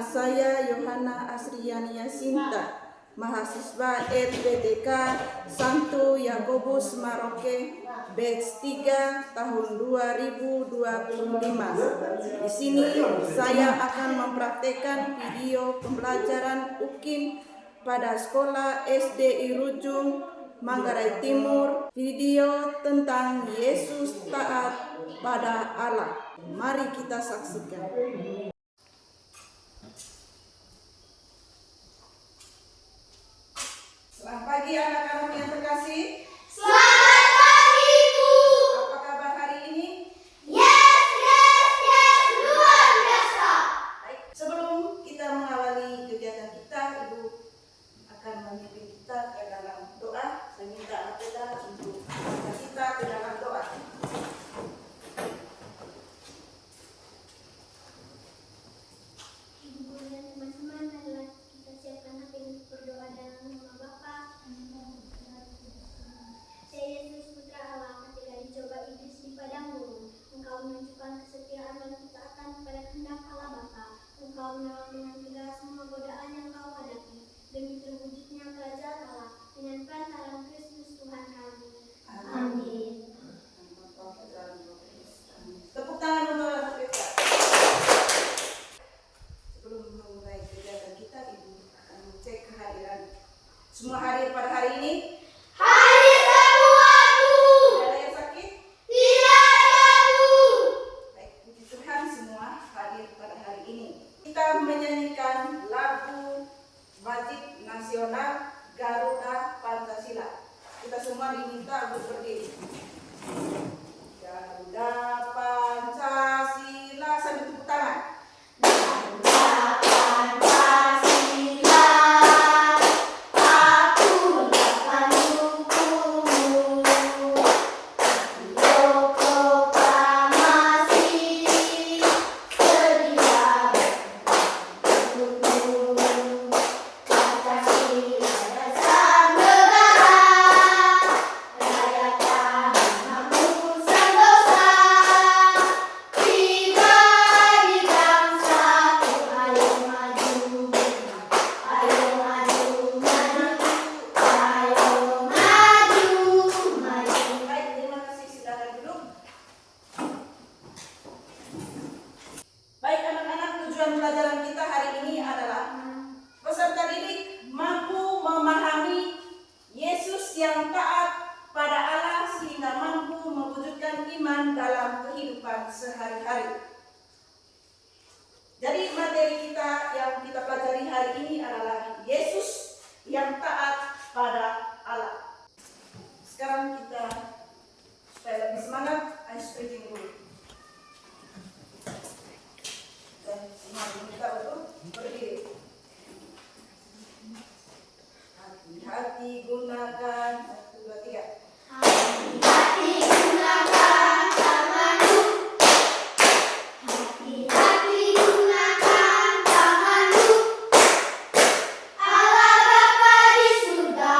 saya Yohana Asriani Yasinta, mahasiswa RPTK Santo Yakobus Maroke batch 3 tahun 2025. Di sini saya akan mempraktekkan video pembelajaran UKIM pada sekolah SD Irujung, Manggarai Timur, video tentang Yesus taat pada Allah. Mari kita saksikan. Selamat pagi anak-anak yang terkasih. Selamat pagi, Bu. Apa kabar hari ini? Yes, luar biasa. Baik, sebelum kita mengawali kegiatan kita, Ibu akan memimpin kita ke dalam doa. Saya minta kita untuk kita ke dalam doa. Ibu dan teman-teman, adalah kita siapkan hati untuk berdoa dalam nama Bapa. Saya Yesus Putra Allah, ketika dicoba iblis di padang gurun, Engkau menunjukkan kesetiaan dan ketaatan kepada kehendak Allah Bapa. Engkau menolong dengan tegas semua godaan yang Kau hadapi, demi terwujudnya kerajaan Allah dengan perantaraan Kristus Tuhan kami. Amin. Tepuk tangan untuk anak kita. Sebelum memulai kegiatan kita, Ibu akan mengecek kehadiran semua hadir pada hari ini. Hadir semua, Bu. Tidak ada yang sakit? Tidak ada, Bu. Baik, puji Tuhan semua hadir pada hari ini. Kita menyanyikan lagu wajib nasional Garuda Pancasila. Kita semua diminta untuk berdiri. Garuda Pancasila, sambil tepuk tangan. Baik anak-anak, tujuan pelajaran kita hari ini adalah peserta didik mampu memahami Yesus yang taat pada Allah sehingga mampu mewujudkan iman dalam kehidupan sehari-hari. Jadi materi kita yang kita pelajari hari ini adalah Yesus yang taat pada Allah. Sekarang kita supaya lebih semangat, ice cream dulu. Dan semua kita untuk berdiri. Hati-hati gunakan 1, 2, 3. Hati-hati gunakan tanganmu. Hati-hati gunakan tanganmu. Allah Bapa di surga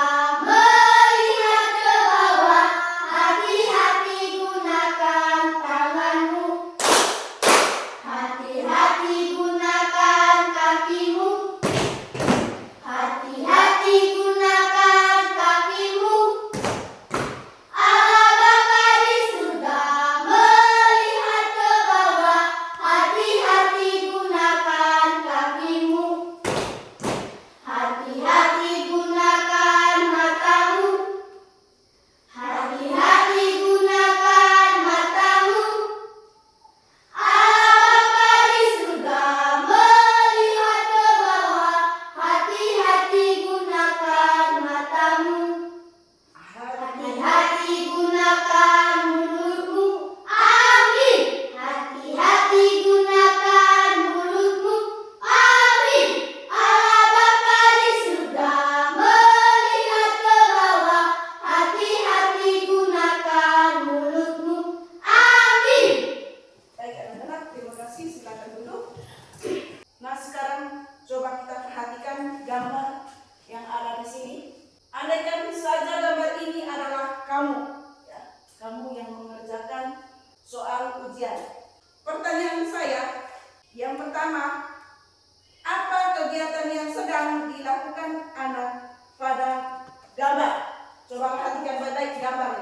baik gambar.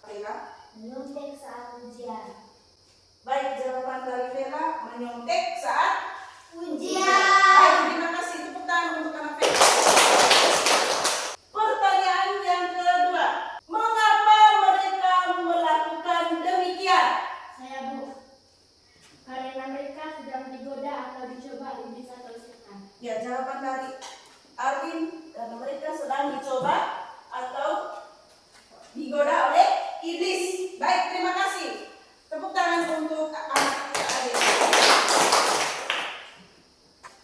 Vela. Menyontek saat ujian. Baik, jawaban dari Vela, menyontek saat Ujian. Baik, terima kasih. Tepuk tangan untuk anak Vela. Pertanyaan yang kedua, mengapa mereka melakukan demikian? Saya Bu. Karena mereka sedang digoda atau dicoba iblis atau setan. Ya, jawaban dari Arvin, karena mereka sedang dicoba atau digoda oleh iblis. Baik, terima kasih. Tepuk tangan untuk anak kita Arvin.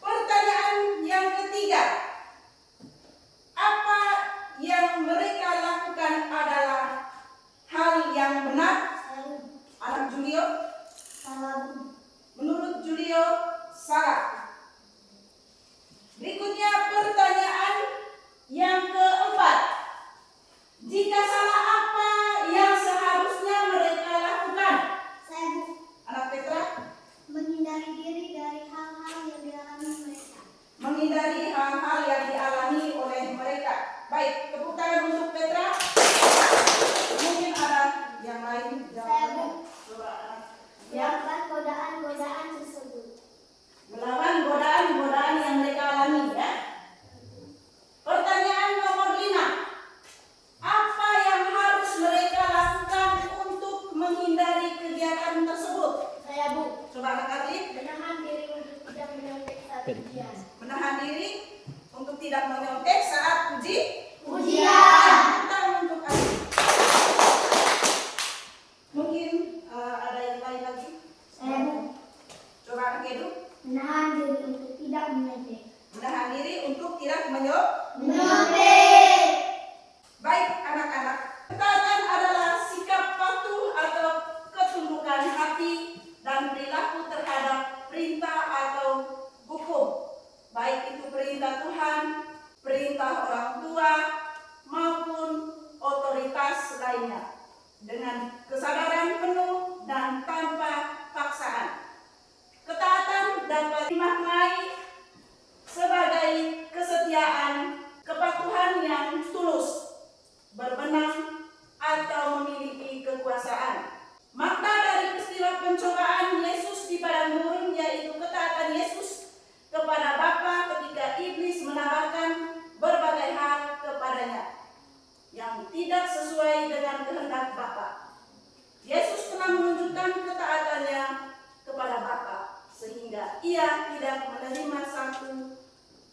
Pertanyaan yang ketiga, apa yang mereka lakukan adalah hal yang benar? Anak Julio, Salah Bu. menurut Julio, salah. Berikutnya pertanyaan yang keempat. Jika salah, apa yang seharusnya mereka lakukan? Saya Bu. Anak Petra, Menghindari diri dari hal-hal yang dialami mereka. menghindari hal-hal yang dialami oleh mereka. Baik, tepuk tangan untuk Petra. Mungkin ada yang lain. Saya Bu. Coba anak. Melakukan godaan-godaan tersebut. Melawan godaan-godaan yang mereka alami, ya. Pertanyaan nomor 5. Apa yang harus mereka lakukan untuk menghindari kegiatan tersebut? Saya Bu. Coba anak Arif, Menahan diri untuk tidak menyontek saat ujian. menahan diri untuk tidak menyontek saat Ujian. Tentang untuk Arif. Mungkin ada yang lain lagi. Saya Bu. Coba anak Edu, Menahan diri untuk tidak menyontek. menahan diri untuk tidak menyontek. Menyontek. Baik anak-anak, ketaatan adalah sikap patuh atau ketundukan hati dan perilaku terhadap perintah atau hukum, baik itu perintah Tuhan, perintah orang tua, maupun otoritas lainnya, dengan kesadaran penuh dan tanpa paksaan. Ketaatan dapat dimaknai sebagai kesetiaan, kepatuhan yang tulus, berbenah atau memiliki kekuasaan. Makna dari peristiwa pencobaan Yesus di padang gurun yaitu ketaatan Yesus kepada Bapa ketika iblis menawarkan berbagai hal kepadanya yang tidak sesuai dengan kehendak Bapa. Yesus telah menunjukkan ketaatannya kepada Bapa sehingga ia tidak menerima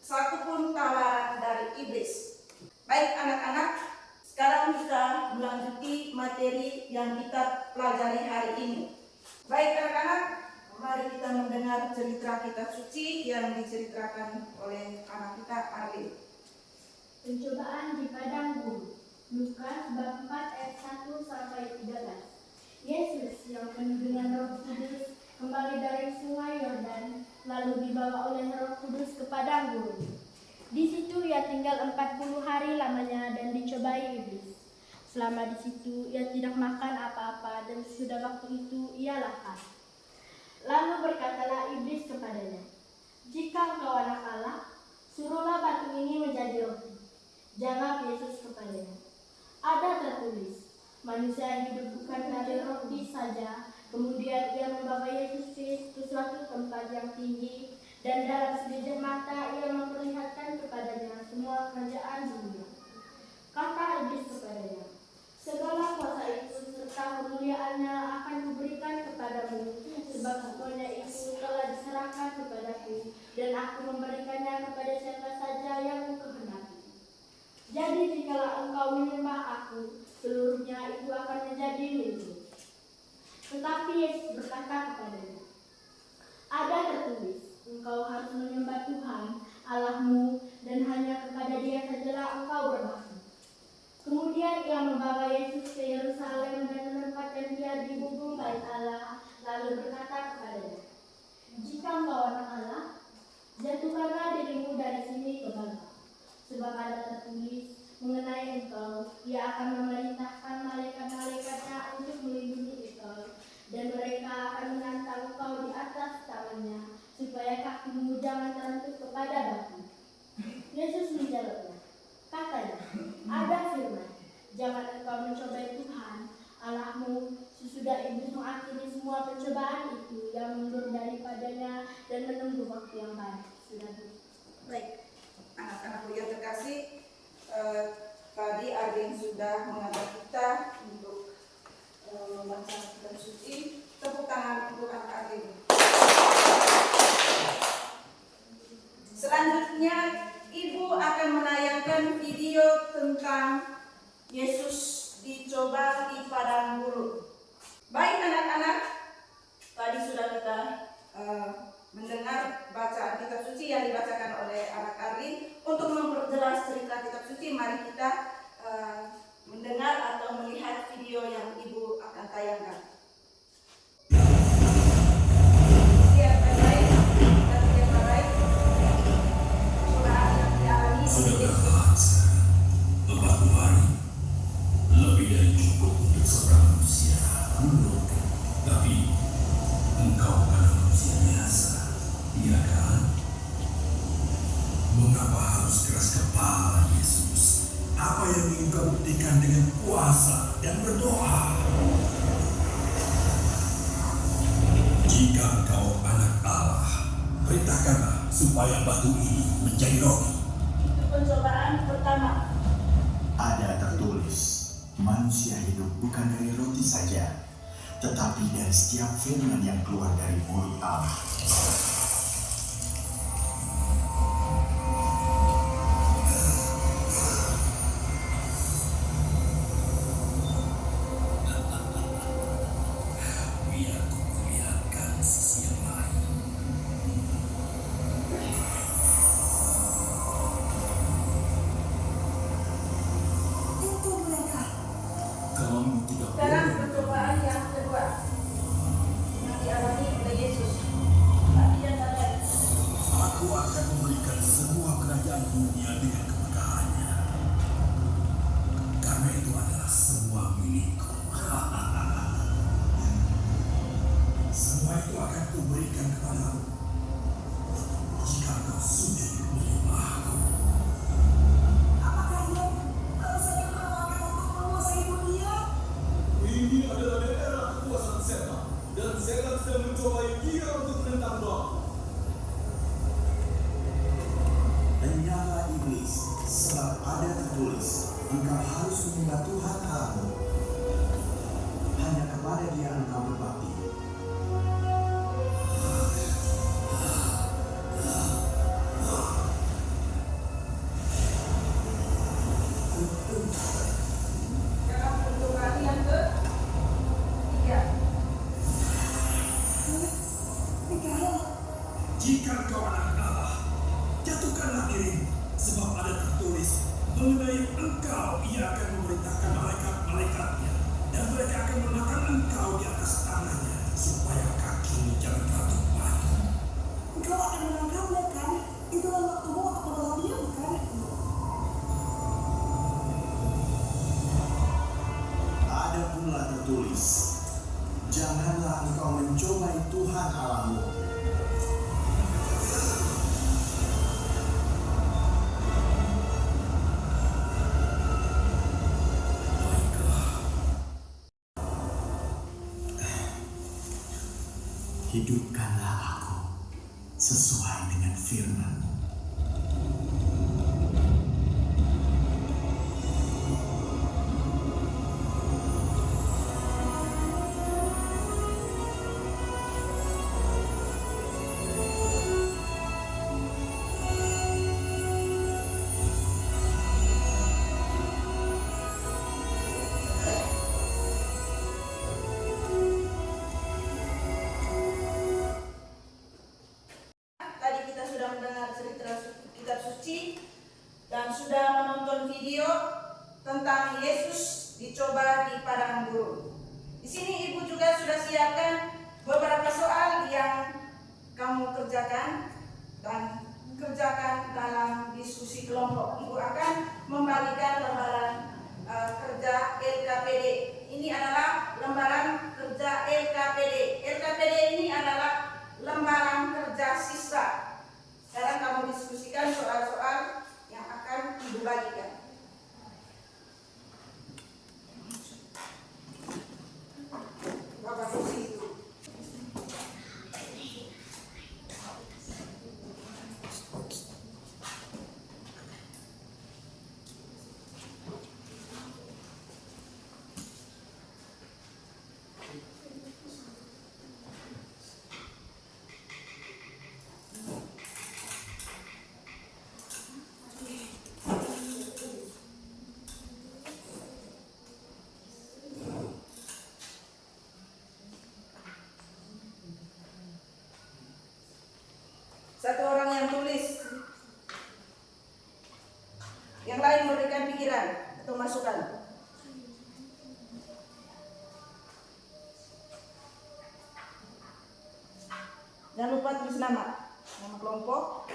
satupun tawaran dari iblis. Baik anak-anak, sekarang kita melanjuti materi yang kita pelajari hari ini. Baik anak-anak, mari kita mendengar cerita kitab suci yang diceritakan oleh anak kita Arvin. Pencobaan di padang gurun. Lukas bab 4 ayat 1 sampai 13. Yesus yang penuh dengan Roh Kudus kembali dari sungai Yordan, lalu dibawa oleh Roh Kudus ke padang gurun. Di situ ia tinggal 40 hari lamanya dan dicobai iblis. Selama di situ ia tidak makan apa-apa dan sudah waktu itu ia lapar. Lalu berkatalah iblis kepadanya, "Jika engkau anak Allah, suruhlah batu ini menjadi roti." Jawab Yesus kepadanya, "Ada tertulis, manusia hidup bukan dari roti saja." Kemudian ia membawa Yesus ke suatu tempat yang tinggi, dan dalam sekejap mata ia memperlihatkan kepadanya semua kerajaan dunia. Kata iblis kepadanya, "Segala kuasa itu serta kemuliaannya akan kuberikan kepadamu, sebab semuanya itu telah diserahkan kepadaku, dan aku memberikannya kepada siapa saja yang kukehendaki. Jadi jikalau engkau menyembah aku, seluruhnya itu akan menjadi milikmu." Tetapi Yesus berkata kepadanya, "Ada tertulis, engkau harus menyembah Tuhan Allahmu, dan hanya kepada Dia sajalah engkau berbakti." Kemudian ia membawa Yesus ke Yerusalem dan menempatkan Dia di hubung bait Allah, lalu berkata kepadanya, "Jika engkau anak Allah, jatuhkanlah dirimu dari sini ke bawah. Sebab ada tertulis mengenai engkau, Ia akan memerintahkan malaikat-malaikatnya untuk melindungi engkau, dan mereka akan menantang engkau di atas tangannya, supaya kakimu jangan terentuk kepada batu." Yesus menjawabnya, katanya, "Ada firman, jangan engkau mencobai Tuhan Allahmu. Sesudah iblis mengakhiri semua pencobaan itu, ia mundur daripadanya dan menunggu waktu yang baik. Sudah Bu. Baik, anak-anakku yang terkasih, tadi Agen sudah mengajak kita untuk membaca kitab suci. Tepuk tangan untuk anak Agen. Selanjutnya, Ibu akan menayangkan video tentang Yesus dicoba di padang gurun. Baik anak-anak, tadi sudah kita mendengar bacaan kitab suci yang dibacakan oleh anak Arlin. Untuk memperjelas cerita kitab suci, mari kita mendengar atau melihat video yang Ibu akan tayangkan. Siap baik, kita siap baik. Cobaan yang dialami oleh Yesus. Bapakku hari lebih dari cukup untuk seorang manusia menurut, tapi engkau bukan manusia biasa, iya kan? Mengapa harus keras kepala, Yesus? Apa yang ingin kau buktikan dengan puasa dan berdoa? Jika engkau anak Allah, perintahkanlah supaya batu ini menjadi roti. Itu pencobaan pertama. Ada tertulis, manusia hidup bukan dari roti saja, tetapi dari setiap firman yang keluar dari mulut Allah. Biar ku perlihatkan sisi yang lain. Itu mereka. Kamu tidak Sekarang boleh percobaan yang kedua yang dialami oleh Yesus. Bagian badan. Aku akan memberikan semua kerajaan dunia dengan kemegahannya. Karena itu adalah semua milikku. Semua itu akan kuberikan kepadamu jika kau sudi menerimanya. Apakah ia kalau saya menawarkan untuk menguasai dunia? Ini adalah daerah kekuasaan setan, dan setan sedang mencobai dia untuk menentang Roh. Menyala iblis, sebab ada tertulis, engkau harus menyembah Tuhan Allahmu. Hanya kepada Dia engkau berbakti. Sekarang percobaan yang ketiga. Jika kau anak Allah, jatuhkanlah dirimu, sebab ada tertulis mengenai engkau, ia akan memerintahkan malaikat-malaikatnya, dan mereka akan meletakkan engkau di atas tangannya, supaya kakimu jangan terjatuh batu. Engkau akan menangkapnya kan? Itulah waktumu untuk menolong dia bukan? Ada pula tertulis, janganlah engkau mencobai Tuhan Allahmu. Hidupkanlah aku sesuai dengan firman-Mu. Tadi kita sudah mendengar cerita kitab suci dan sudah menonton video tentang Yesus dicoba di padang gurun. Di sini Ibu juga sudah siapkan beberapa soal yang kamu kerjakan dan kerjakan dalam diskusi kelompok. Ibu akan membagikan lembaran kerja LKPD. Ini adalah lembaran kerja LKPD. LKPD ini adalah lembaran kerja siswa. Sekarang kamu diskusikan soal-soal yang akan Ibu bagikan. Jangan lupa tulis nama kelompok.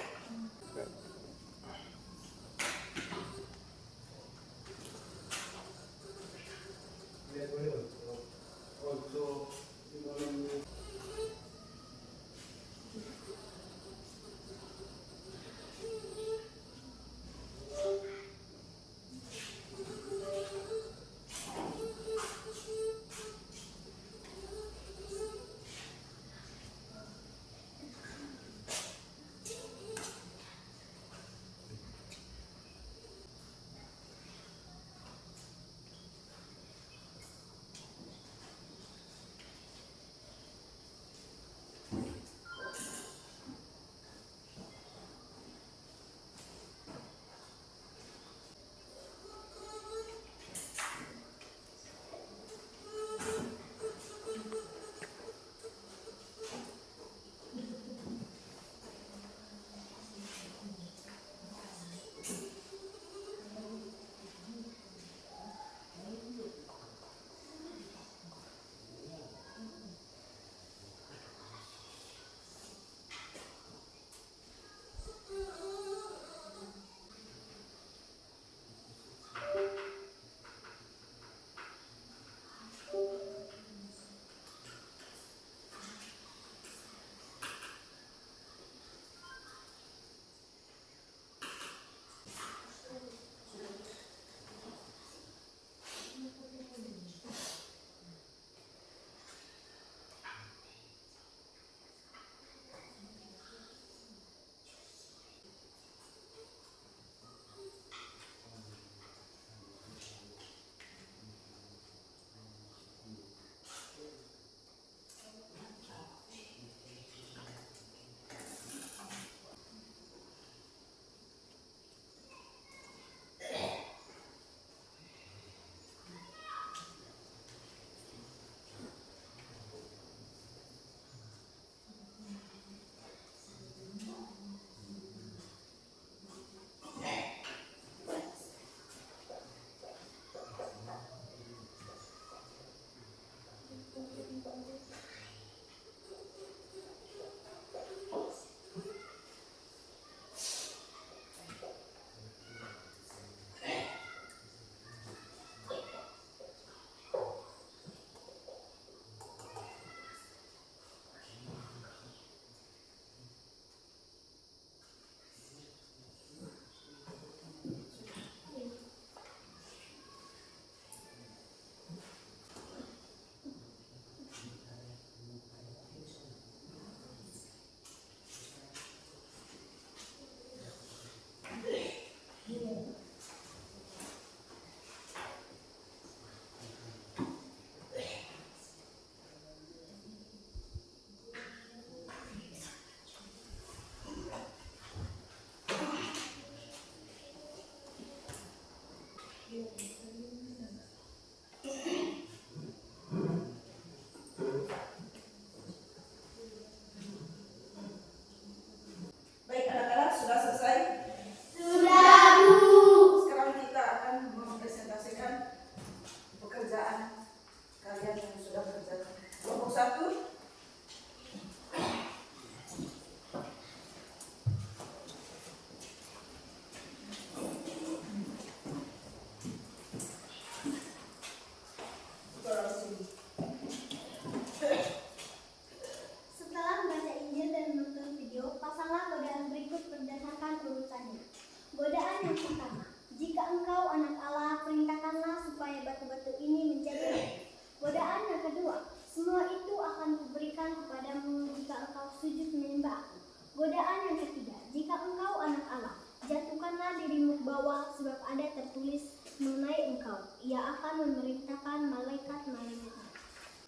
Godaan yang pertama, jika engkau anak Allah, perintahkanlah supaya batu-batu ini menjadi roti. Godaan yang kedua, semua itu akan kuberikan kepadamu jika engkau sujud menyembah aku. Godaan yang ketiga, jika engkau anak Allah, jatuhkanlah dirimu ke bawah, sebab ada tertulis mengenai engkau, ia akan memerintahkan malaikat-malaikatnya.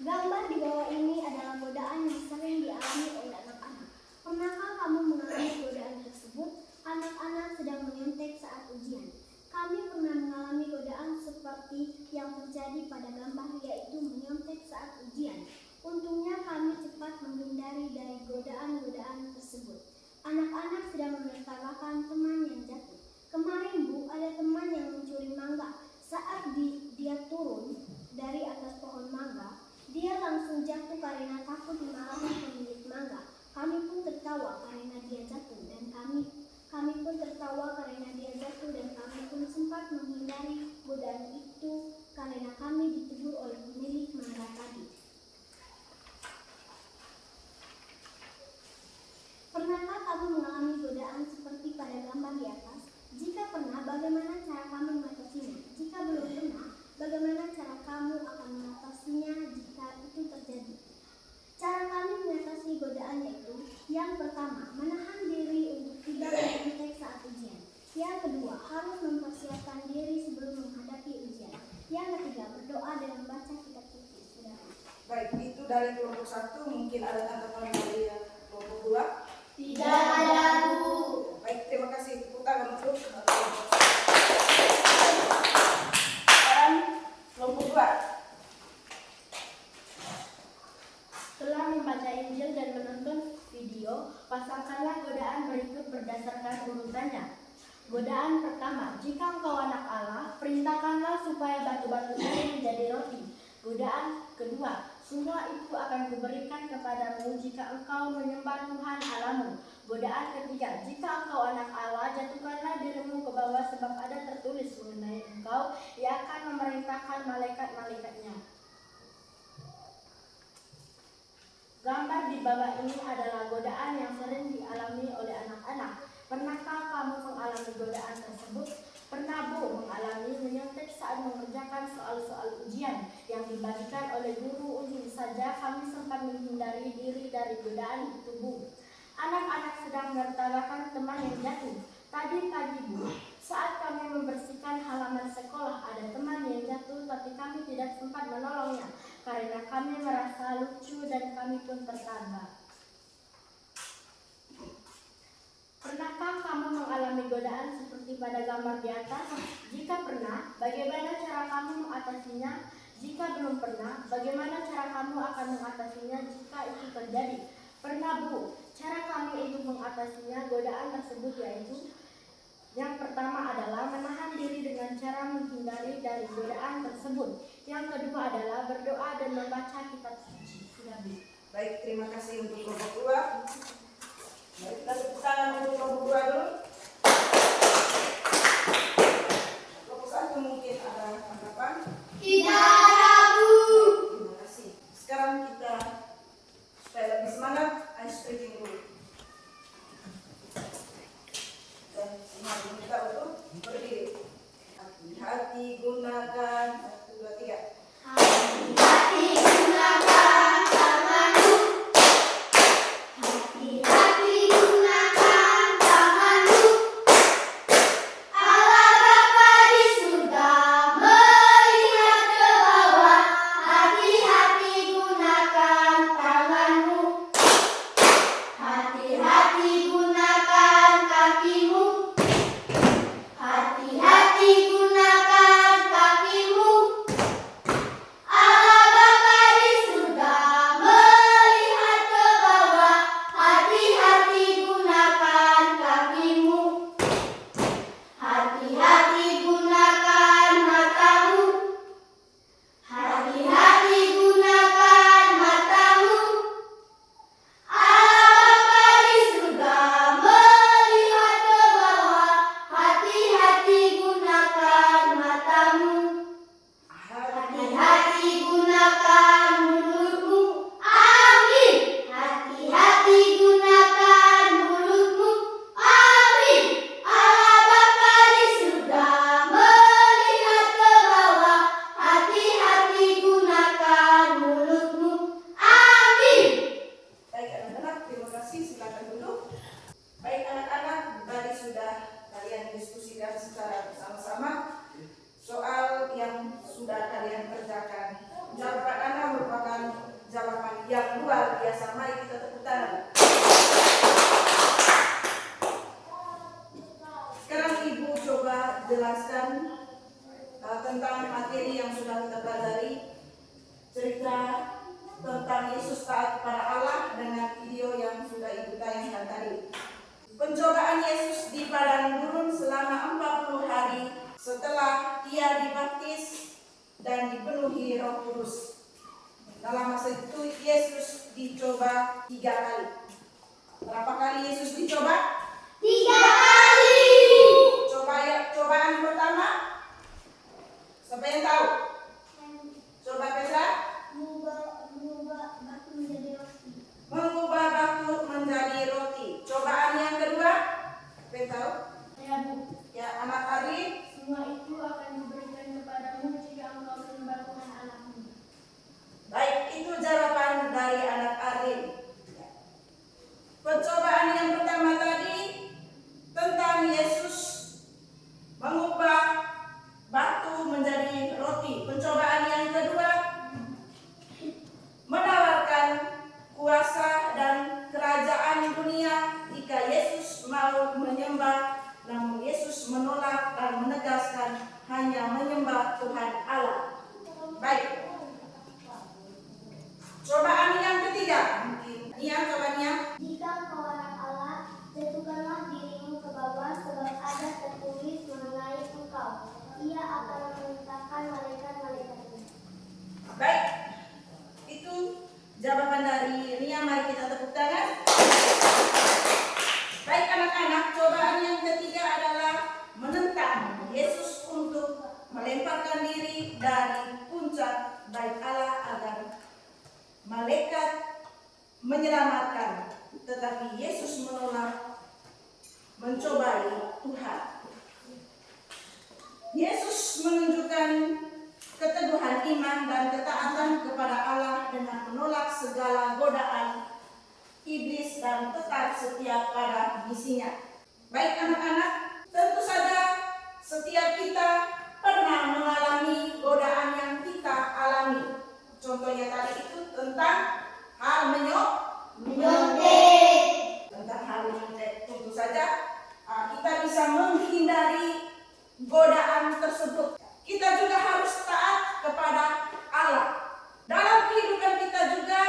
Gambar di bawah ini adalah godaan yang sering dialami oleh anak-anak. Pernahkah kamu mengalami godaan tersebut? Anak-anak sedang menyontek saat ujian. Kami pernah mengalami godaan seperti yang terjadi pada gambar, yaitu menyontek saat ujian. Untungnya kami cepat menghindari dari godaan-godaan tersebut. Anak-anak sedang menertawakan teman yang jatuh. Kemarin Bu, ada teman yang mencuri mangga. Saat dia turun dari atas pohon mangga, dia langsung jatuh karena takut mengalami pemilik mangga. Kami pun tertawa karena dia jatuh dan kami pun tertawa karena dia jatuh dan kami pun sempat menghindari godaan itu karena kami ditegur oleh pemilik menara tadi. Pernahkah kamu mengalami godaan seperti pada gambar di atas? Jika pernah, bagaimana cara kamu mengatasinya? Jika belum pernah, bagaimana cara kamu akan mengatasinya jika itu terjadi? Cara kami mengatasi godaan yaitu: yang pertama, menahan diri untuk tidak mengontek saat ujian. Yang kedua, harus mempersiapkan diri sebelum menghadapi ujian. Yang ketiga, berdoa dan membaca kitab suci. Sudah. Baik, itu dari kelompok 1. Mungkin ada tanggapan dari kelompok 2? Tidak ada, Bu. Baik, terima kasih. Tepuk tangan untuk kelompok 1. Sekarang kelompok 2. Setelah membaca Injil dan menonton video, pasangkanlah godaan berikut berdasarkan urutannya. Godaan pertama, jika engkau anak Allah, perintahkanlah supaya batu-batu ini menjadi roti. Godaan kedua, semua itu akan kuberikan kepadamu jika engkau menyembah Tuhan Allahmu. Godaan ketiga, jika engkau anak Allah, jatuhkanlah dirimu ke bawah sebab ada tertulis mengenai engkau, Ia akan memerintahkan malaikat-malaikatnya. Gambar di bawah ini adalah godaan yang sering dialami oleh anak-anak. Pernahkah kamu mengalami godaan tersebut? Pernah, Bu, mengalami menyontek saat mengerjakan soal-soal ujian yang dibagikan oleh guru. Unjuk saja kami sempat menghindari diri dari godaan itu, Bu. Anak-anak sedang menertawakan teman yang jatuh. Tadi pagi, Bu, saat kami membersihkan halaman sekolah, ada teman yang jatuh tapi kami tidak sempat menolongnya karena kami merasa lucu dan kami pun tertawa. Pernahkah kamu mengalami godaan seperti pada gambar di atas? Jika pernah, bagaimana cara kamu mengatasinya? Jika belum pernah, bagaimana cara kamu akan mengatasinya jika itu terjadi? Pernah, Bu. Cara kami untuk mengatasinya godaan tersebut yaitu: yang pertama adalah menahan diri dengan cara menghindari dari godaan tersebut. Yang kedua adalah berdoa dan membaca kitab suci. Sudah, Bu. Baik, terima kasih untuk kelompok 2. Baik, kita tepuk tangan untuk kelompok 2 dulu. Kelompok 1 mungkin ada tanggapan? Tidak ada, Bu. Terima kasih. Sekarang kita supaya lebih semangat, ice stretching dulu. Dan semangat kita untuk berdiri. Hati-hati gunakan 1, 2, 3. Hati-hati gunakan tanganmu. Hati-hati gunakan tanganmu. Allah Bapa di surga melihat ke bawah. Hati-hati gunakan tanganmu. Hati-hati gunakan kakimu. Hati-hati gunakan kakimu. Allah Bapa di surga melihat ke bawah. Hati-hati gunakan kakimu. Hati-hati gunakan matamu. Hati-hati gunakan matamu. Allah Bapa di surga melihat ke bawah. Hati-hati gunakan matamu. Hati-hati gunakan mulutmu. Amin. Hati-hati gunakan mulutmu. Amin. Allah Bapa di surga melihat ke bawah. Hati-hati gunakan mulutmu. Amin. Baik anak-anak, terima kasih. Silakan duduk. Baik anak-anak, tadi sudah kalian diskusikan secara bersama-sama soal yang sudah kalian kerjakan. Jawaban Anda merupakan jawaban yang luar biasa. Mari kita tepuk tangan. Sekarang Ibu coba jelaskan tentang materi yang sudah kita pelajari. Cerita tentang Yesus taat kepada Allah dengan video yang sudah Ibu tayangkan tadi. Pencobaan Yesus di padang gurun selama 40 hari setelah Ia dibaptis dan dipenuhi Roh Kudus. Dalam masa itu Yesus dicoba 3 kali. Berapa kali Yesus dicoba? 3 kali. Cobaan pertama. Siapa yang tahu? Coba Petra. Mengubah batu menjadi roti. Mengubah batu menjadi roti. Cobaan yang kedua. Siapa yang tahu? Ya Bu, Ya, anak Arif. semua itu akan diberikan kepadamu jika engkau menyembah Tuhan Allahmu. Baik, itu jawaban dari anak Arif. Percobaan yang pertama tadi tentang Yesus mengubah batu menjadi roti. Pencobaan yang kedua menawarkan kuasa dan kerajaan dunia jika Yesus mau menyembah, namun Yesus menolak dan menegaskan hanya menyembah Tuhan Allah. Baik. Cobaan yang ketiga, mungkin Nia, coba Nia. Jika engkau anak Allah, jatuhkanlah dirimu ke bawah, sebab ada tertulis mengenai engkau. Ia akan memerintahkan malaikat-malaikatnya. Baik, itu jawaban dari Nia. Mari kita tepuk tangan. Baik anak-anak, cobaan yang ketiga adalah menentang Yesus untuk melemparkan diri dari puncak bait Allah agar malaikat menyelamatkan, tetapi Yesus menolak, mencobai Tuhan. Yesus menunjukkan keteguhan iman dan ketaatan kepada Allah dengan menolak segala godaan iblis dan tetap setia pada misinya. Baik anak-anak, tentu saja setiap kita pernah mengalami godaan yang kita alami. Contohnya tadi itu tentang hal menyontek. Tentang hal menyontek, tentu saja kita bisa menghindari godaan tersebut. Kita juga harus taat kepada Allah. Dalam kehidupan kita juga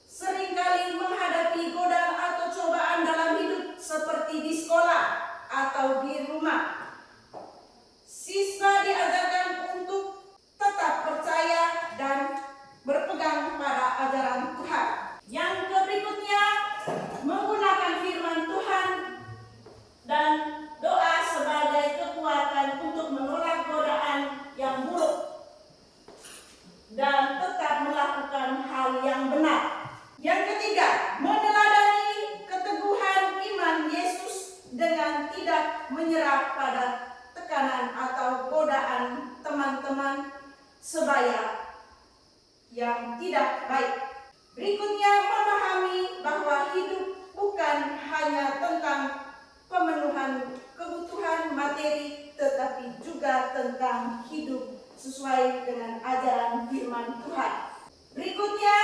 seringkali menghadapi godaan atau cobaan dalam hidup seperti di sekolah atau di rumah. Siswa diajarkan untuk tetap percaya dan berpegang pada ajaran Tuhan. Yang berikutnya, menggunakan firman Tuhan dan doa sebagai kekuatan untuk menolak godaan yang buruk dan tetap melakukan hal yang benar. Yang ketiga, meneladani keteguhan iman Yesus dengan tidak menyerah pada tekanan atau godaan teman-teman sebaya yang tidak baik. Berikutnya, memahami bahwa hidup bukan hanya tentang pemenuhan kebutuhan materi, tetapi juga tentang hidup sesuai dengan ajaran firman Tuhan. Berikutnya,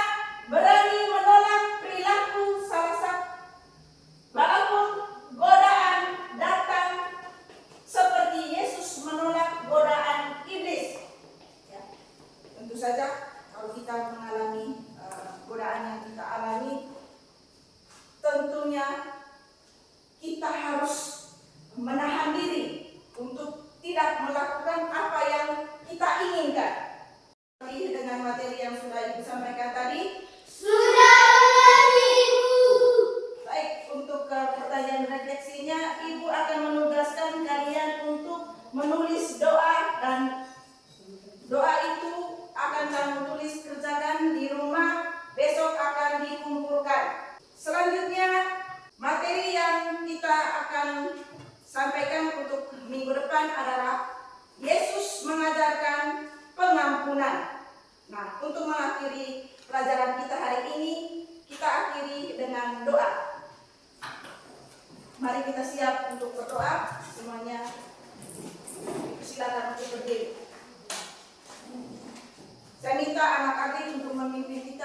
berani menolak perilaku salah satu. Walaupun godaan datang seperti Yesus menolak godaan iblis. Ya, tentu saja kalau kita mengalami godaan yang kita alami, tentunya kita harus menahan diri untuk tidak melakukan apa yang kita inginkan. Dengan materi yang sudah Ibu sampaikan tadi, Sudah mengerti, Ibu. baik, untuk pertanyaan refleksinya, Ibu akan menugaskan kalian untuk menulis doa, dan doa itu akan kamu tulis kerjakan di rumah, besok akan dikumpulkan. Selanjutnya, materi yang kita akan sampaikan untuk minggu depan adalah Yesus mengajarkan pengampunan. Nah, untuk mengakhiri pelajaran kita hari ini, kita akhiri dengan doa. Mari kita siap untuk berdoa. Semuanya silakan untuk berdiri. Saya minta anak adik untuk memimpin kita.